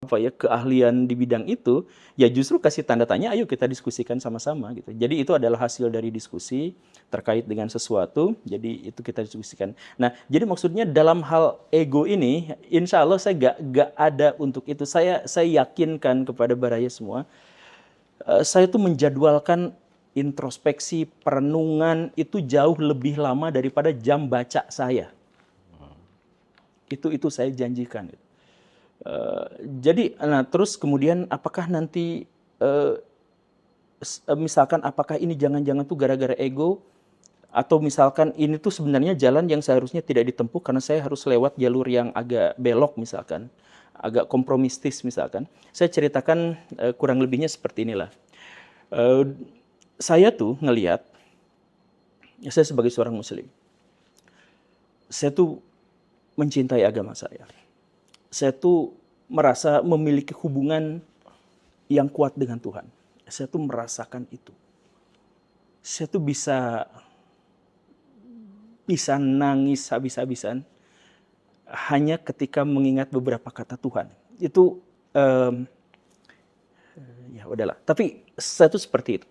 keahlian di bidang itu, ya justru kasih tanda tanya, ayo kita diskusikan sama-sama gitu. Jadi itu adalah hasil dari diskusi terkait dengan sesuatu, jadi itu kita diskusikan. Nah, jadi maksudnya dalam hal ego ini, insya Allah saya gak ada untuk itu. Saya yakinkan kepada baraya semua, saya tuh menjadwalkan introspeksi, perenungan itu jauh lebih lama daripada jam baca saya. Itu saya janjikan. Jadi, nah terus kemudian apakah nanti misalkan apakah ini jangan-jangan tuh gara-gara ego, atau misalkan ini tuh sebenarnya jalan yang seharusnya tidak ditempuh karena saya harus lewat jalur yang agak belok misalkan, agak kompromistis misalkan. Saya ceritakan kurang lebihnya seperti inilah. Saya tuh ngelihat, saya sebagai seorang muslim, saya tuh mencintai agama saya. Saya tuh merasa memiliki hubungan yang kuat dengan Tuhan. Saya tuh merasakan itu. Saya tuh bisa nangis habis-habisan hanya ketika mengingat beberapa kata Tuhan. Itu ya udahlah. Tapi saya tuh seperti itu.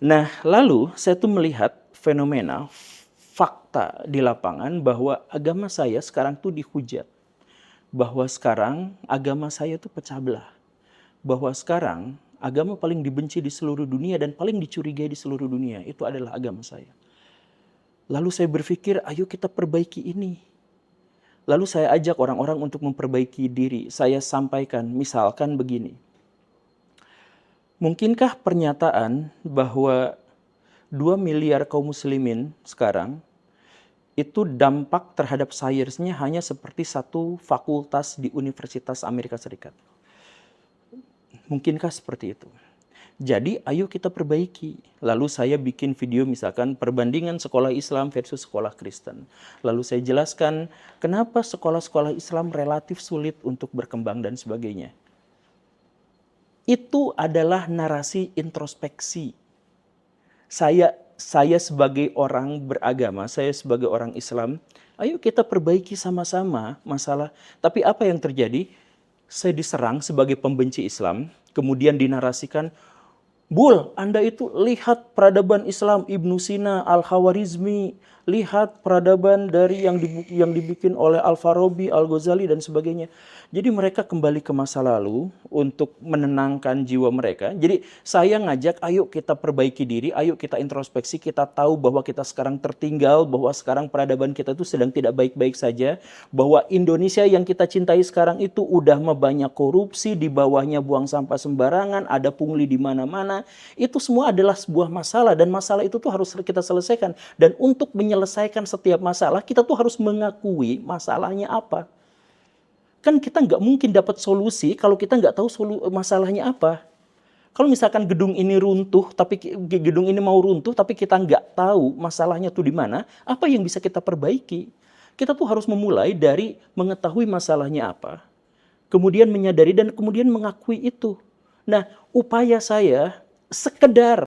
Nah, lalu saya tuh melihat fenomena fakta di lapangan bahwa agama saya sekarang tuh dihujat. Bahwa sekarang agama saya tuh pecah belah. Bahwa sekarang agama paling dibenci di seluruh dunia dan paling dicurigai di seluruh dunia itu adalah agama saya. Lalu saya berpikir, ayo kita perbaiki ini. Lalu saya ajak orang-orang untuk memperbaiki diri. Saya sampaikan, misalkan begini. Mungkinkah pernyataan bahwa 2 miliar kaum muslimin sekarang itu dampak terhadap sainsnya hanya seperti satu fakultas di Universitas Amerika Serikat? Mungkinkah seperti itu? Jadi ayo kita perbaiki. Lalu saya bikin video misalkan perbandingan sekolah Islam versus sekolah Kristen. Lalu saya jelaskan kenapa sekolah-sekolah Islam relatif sulit untuk berkembang dan sebagainya. Itu adalah narasi introspeksi. Saya sebagai orang beragama, saya sebagai orang Islam, ayo kita perbaiki sama-sama masalah. Tapi apa yang terjadi? Saya diserang sebagai pembenci Islam, kemudian dinarasikan, Bul, Anda itu lihat peradaban Islam Ibnu Sina, Al-Khawarizmi, lihat peradaban dari yang dibikin oleh Al-Farabi, Al-Ghazali dan sebagainya. Jadi mereka kembali ke masa lalu untuk menenangkan jiwa mereka. Jadi saya ngajak, ayo kita perbaiki diri, ayo kita introspeksi, kita tahu bahwa kita sekarang tertinggal, bahwa sekarang peradaban kita itu sedang tidak baik-baik saja, bahwa Indonesia yang kita cintai sekarang itu udah banyak korupsi, di bawahnya buang sampah sembarangan, ada pungli di mana-mana. Itu semua adalah sebuah masalah dan masalah itu tuh harus kita selesaikan. Dan untuk menyelesaikan setiap masalah, kita tuh harus mengakui masalahnya apa. Kan kita nggak mungkin dapat solusi kalau kita nggak tahu masalahnya apa. Kalau misalkan gedung ini runtuh, tapi gedung ini mau runtuh, tapi kita nggak tahu masalahnya tuh di mana, apa yang bisa kita perbaiki? Kita tuh harus memulai dari mengetahui masalahnya apa, kemudian menyadari dan kemudian mengakui itu. Nah, upaya saya sekedar